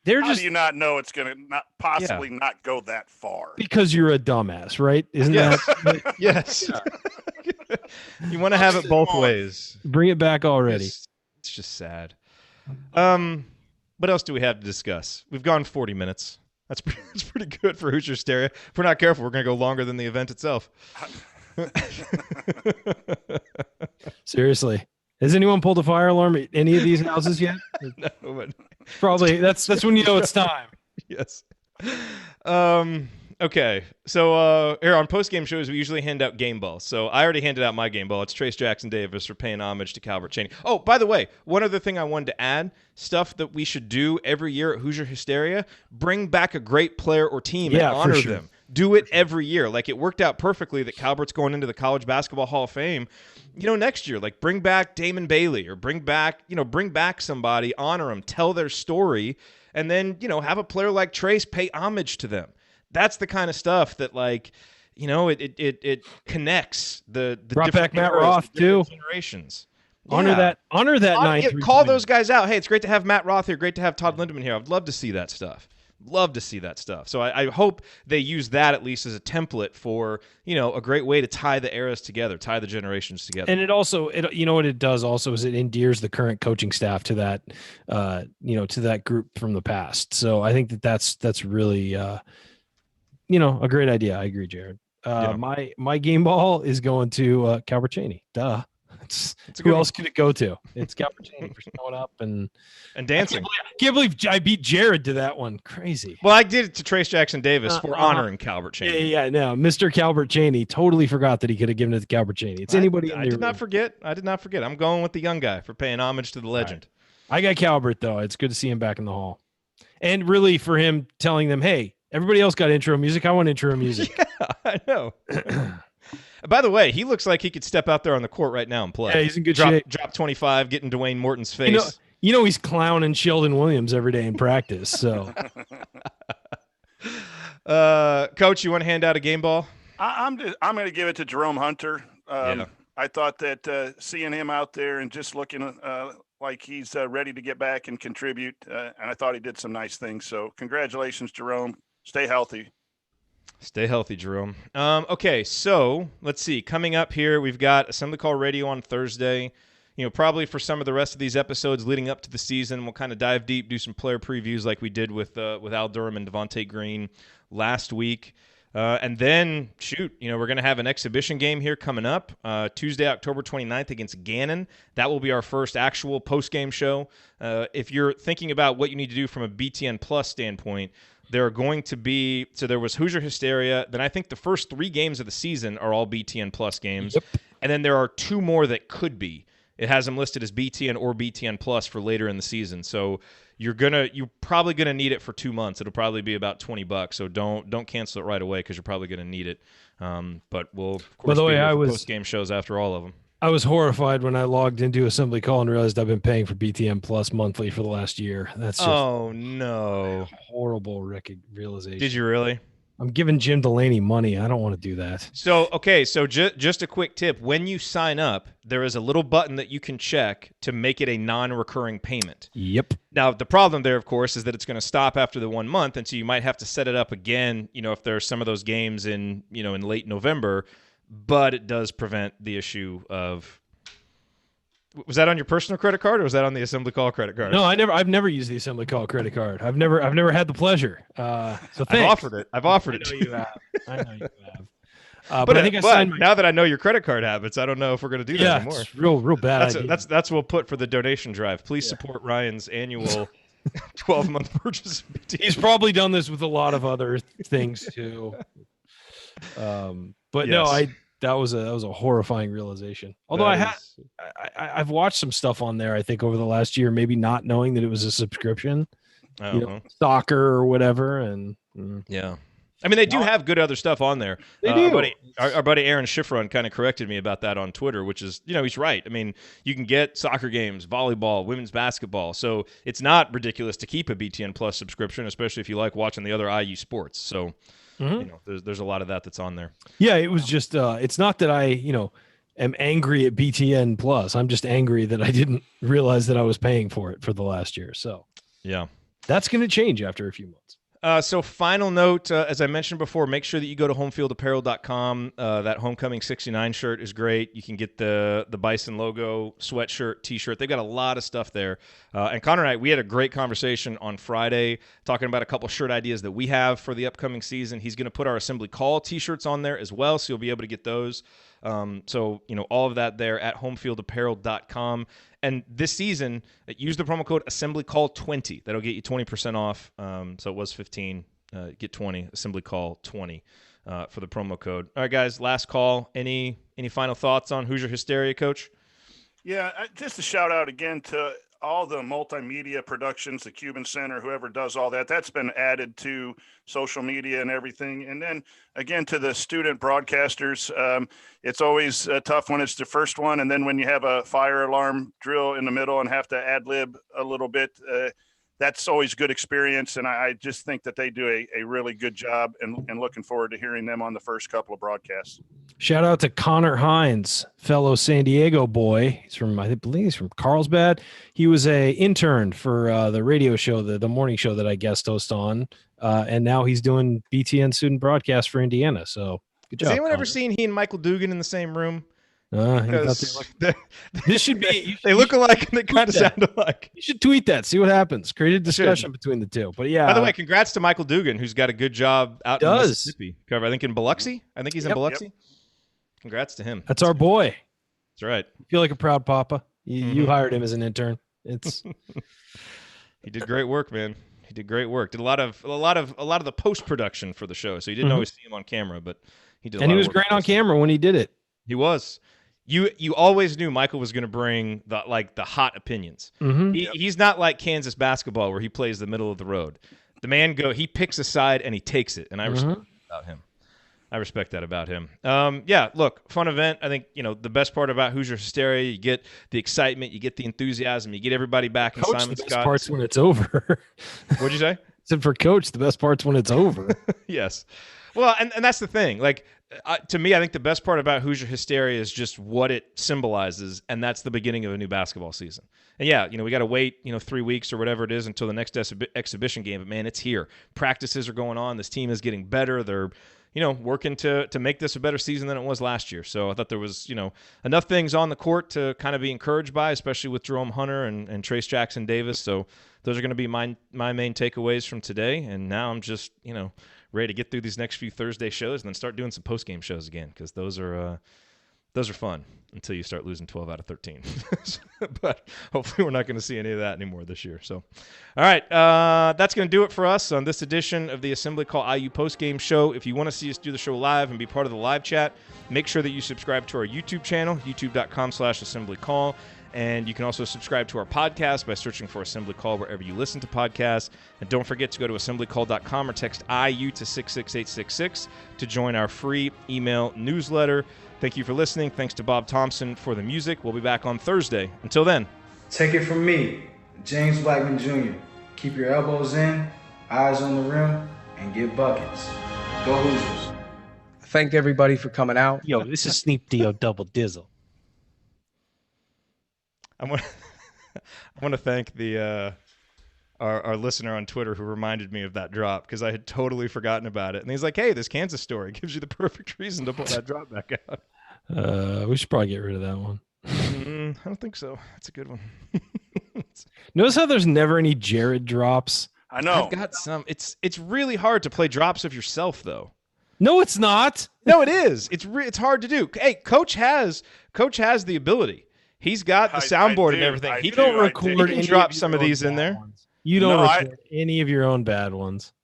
How do you not know it's going to not possibly not go that far? Because you're a dumbass, right? Isn't that? Yes. You want to have it both ways. Bring it back already. It's just sad. What else do we have to discuss? We've gone 40 minutes. That's pretty good for Hoosier Hysteria. If we're not careful, we're going to go longer than the event itself. Seriously. Has anyone pulled a fire alarm at any of these houses yet? No, but probably. That's when you know it's time. Yes. Okay. So here on post-game shows, we usually hand out game balls. So I already handed out my game ball. It's Trayce Jackson-Davis for paying homage to Calbert Cheaney. Oh, by the way, one other thing I wanted to add, stuff that we should do every year at Hoosier Hysteria, bring back a great player or team and honor them. Do it every year. Like, it worked out perfectly that Calbert's going into the College Basketball Hall of Fame. Next year, like, bring back Damon Bailey or bring back somebody, honor them, tell their story, and then, have a player like Trayce pay homage to them. That's the kind of stuff that, like, it connects the brought back Matt Roth too. Generations. Honor that 9-3. Call those guys out. Hey, it's great to have Matt Roth here. Great to have Todd Lindemann here. I'd love to see that stuff. So I hope they use that at least as a template for, a great way to tie the eras together, tie the generations together. And it also, what it does also is it endears the current coaching staff to that, to that group from the past. So I think that's really, a great idea. I agree, Jerod. My game ball is going to Calbert Cheaney. Duh. Who else could it go to? It's Calbert Cheaney for showing up and dancing. I can't believe I beat Jerod to that one. Crazy. Well, I did it to Trayce Jackson-Davis for honoring Calbert Cheaney. Yeah, no. Mr. Calbert Cheaney totally forgot that he could have given it to Calbert Cheaney. It's anybody. I did not forget. I'm going with the young guy for paying homage to the legend. Right. I got Calbert, though. It's good to see him back in the hall. And really for him telling them, hey, everybody else got intro music. I want intro music. Yeah, I know. By the way, he looks like he could step out there on the court right now and play. Yeah, he's in good shape. Drop 25, get in Dwayne Morton's face. He's clowning Sheldon Williams every day in practice. So, Coach, you want to hand out a game ball? I'm going to give it to Jerome Hunter. I thought that seeing him out there and just looking like he's ready to get back and contribute, and I thought he did some nice things. So, congratulations, Jerome. Stay healthy. Stay healthy, Jerome. Okay, so let's see. Coming up here, we've got Assembly Call Radio on Thursday. Probably for some of the rest of these episodes leading up to the season, we'll kind of dive deep, do some player previews like we did with Al Durham and Devontae Green last week. And then, we're going to have an exhibition game here coming up Tuesday, October 29th against Gannon. That will be our first actual post-game show. If you're thinking about what you need to do from a BTN Plus standpoint, there are going to be – so there was Hoosier Hysteria. Then I think the first 3 games of the season are all BTN Plus games. Yep. And then there are 2 more that could be. It has them listed as BTN or BTN Plus for later in the season. So you're probably gonna need it for 2 months. It'll probably be about $20. So don't cancel it right away because you're probably gonna need it. But we'll of course be post game shows after all of them. I was horrified when I logged into Assembly Call and realized I've been paying for BTN Plus monthly for the last year. That's just no horrible realization. Did you really? I'm giving Jim Delaney money. I don't want to do that. So just a quick tip. When you sign up, there is a little button that you can check to make it a non-recurring payment. Yep. Now, the problem there, of course, is that it's going to stop after the 1 month, and so you might have to set it up again, if there are some of those games in late November, but it does prevent the issue of... Was that on your personal credit card or was that on the Assembly Call credit card? No, I've never used the Assembly Call credit card. I've never had the pleasure. So thanks. I've offered it. I know you have. But I think now that I know your credit card habits, I don't know if we're going to do that anymore. It's real bad. That's what we'll put for the donation drive. Please support Ryan's annual 12-month purchase. He's probably done this with a lot of other things too. But yes. That was a horrifying realization. Although I've watched some stuff on there, I think over the last year, maybe not knowing that it was a subscription. soccer or whatever. And yeah. I mean, they do have good other stuff on there. They do. Our buddy Aaron Schifrin kind of corrected me about that on Twitter, which is, he's right. I mean, you can get soccer games, volleyball, women's basketball. So it's not ridiculous to keep a BTN Plus subscription, especially if you like watching the other IU sports. So, there's a lot of that's on there. Yeah, it was just, it's not that I, am angry at BTN Plus. I'm just angry that I didn't realize that I was paying for it for the last year. So, yeah, that's going to change after a few months. So final note, as I mentioned before, make sure that you go to homefieldapparel.com. That Homecoming 69 shirt is great. You can get the Bison logo sweatshirt, T-shirt. They've got a lot of stuff there. And Connor and I, we had a great conversation on Friday talking about a couple shirt ideas that we have for the upcoming season. He's going to put our Assembly Call T-shirts on there as well, so you'll be able to get those. So, all of that there at homefieldapparel.com. And this season, use the promo code AssemblyCall20. That'll get you 20% off. So it was 15. Get 20. AssemblyCall20 for the promo code. All right, guys, last call. Any final thoughts on Hoosier Hysteria, Coach? Yeah, just a shout out again to all the multimedia productions, the Cuban Center, whoever does all that, that's been added to social media and everything. And then again, to the student broadcasters, it's always tough when it's the first one. And then when you have a fire alarm drill in the middle and have to ad lib a little bit, that's always good experience. And I just think that they do a really good job, and looking forward to hearing them on the first couple of broadcasts. Shout out to Connor Hines, fellow San Diego boy. He's from, I believe he's from Carlsbad. He was a intern for the radio show, the morning show that I guest host on. And now he's doing BTN student broadcast for Indiana. So good job. Has anyone Connor. ever seen he and Michael Dugan in the same room? This should be. They look alike and they kind of sound alike. You should tweet that. See what happens. Create a discussion between the two. But yeah. By the way, congrats to Michael Dugan, who's got a good job out in Mississippi. Cover, I think in Biloxi. I think he's in Biloxi. Yep. Congrats to him. That's our boy. That's right. I feel like a proud papa. You hired him as an intern. It's. He did great work, man. He did great work. Did a lot of the post production for the show. So you didn't always see him on camera, but he did. And he was great on camera when he did it. He was. You always knew Michael was going to bring the hot opinions. He's not like Kansas basketball where he plays the middle of the road. The man he picks a side and he takes it, and I respect that about him. I respect that about him. Yeah, look, fun event. I think the best part about Hoosier Hysteria, you get the excitement, you get the enthusiasm, you get everybody back in Simon Scott. The best part's when it's over. What'd you say? I said for Coach, the best part's when it's over. Yes. Well, and that's the thing. Like, to me, I think the best part about Hoosier Hysteria is just what it symbolizes, and that's the beginning of a new basketball season. And yeah, we got to wait, 3 weeks or whatever it is until the next exhibition game. But man, it's here. Practices are going on. This team is getting better. They're, working to make this a better season than it was last year. So I thought there was, enough things on the court to kind of be encouraged by, especially with Jerome Hunter and Trayce Jackson-Davis. So those are going to be my main takeaways from today. And now I'm just, ready to get through these next few Thursday shows and then start doing some post-game shows again, because those are fun until you start losing 12 out of 13. But hopefully we're not going to see any of that anymore this year. So, all right, that's going to do it for us on this edition of the Assembly Call IU post-game show. If you want to see us do the show live and be part of the live chat, make sure that you subscribe to our YouTube channel, youtube.com/assemblycall. And you can also subscribe to our podcast by searching for Assembly Call wherever you listen to podcasts. And don't forget to go to assemblycall.com or text IU to 66866 to join our free email newsletter. Thank you for listening. Thanks to Bob Thompson for the music. We'll be back on Thursday. Until then. Take it from me, James Blackman Jr. Keep your elbows in, eyes on the rim, and get buckets. Go Hoosiers. Thank everybody for coming out. Yo, this is Snoop Dogg double dizzle. I want to thank the our listener on Twitter who reminded me of that drop, because I had totally forgotten about it. And he's like, "Hey, this Kansas story gives you the perfect reason to pull that drop back out." We should probably get rid of that one. I don't think so. That's a good one. Notice how there's never any Jerod drops. I know. I've got some. It's really hard to play drops of yourself, though. No, it's not. No, it is. It's hard to do. Hey, Coach has the ability. He's got the soundboard and everything. He can record. He can drop some of these in there. You don't record any of your own bad ones.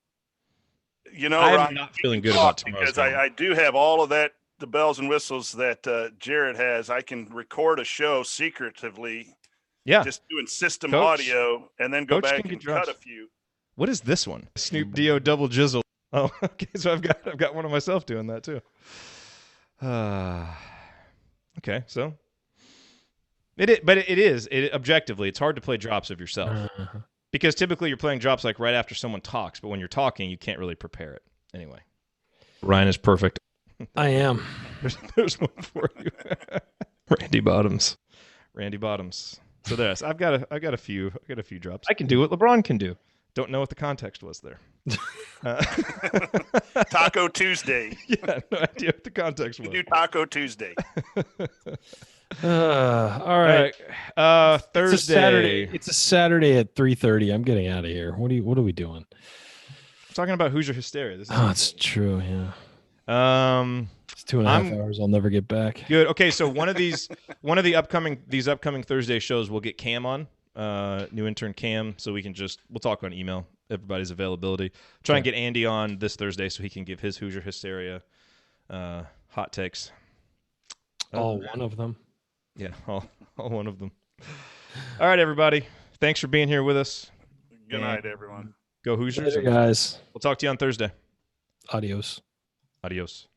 I'm Ryan, not feeling good about tomorrow's because I do have all of that, the bells and whistles that Jerod has. I can record a show secretively. Yeah. Just doing system audio and then go back and cut a few. What is this one? Snoop Dio double jizzle. Oh, okay. So I've got one of myself doing that too. Okay, so but it is objectively, it's hard to play drops of yourself because typically you're playing drops like right after someone talks, but when you're talking, you can't really prepare it. Anyway, Ryan is perfect. I am. There's one for you, Randy Bottoms. So there's. I've got a few drops. I can do what LeBron can do. Don't know what the context was there. Taco Tuesday. Yeah, no idea what the context was. You do Taco Tuesday. All right. Thursday. It's a Saturday at 3:30. I'm getting out of here. What are we doing? I'm talking about Hoosier Hysteria. It's true. Yeah. It's 2.5 hours. I'll never get back. Good. Okay, so one of the upcoming Thursday shows we'll get Cam on, new intern Cam, so we'll talk on email, everybody's availability. Try and get Andy on this Thursday so he can give his Hoosier Hysteria hot takes. All one of them. Yeah, all one of them. All right, everybody. Thanks for being here with us. Good night, everyone. Go Hoosiers. Later, guys. We'll talk to you on Thursday. Adios. Adios.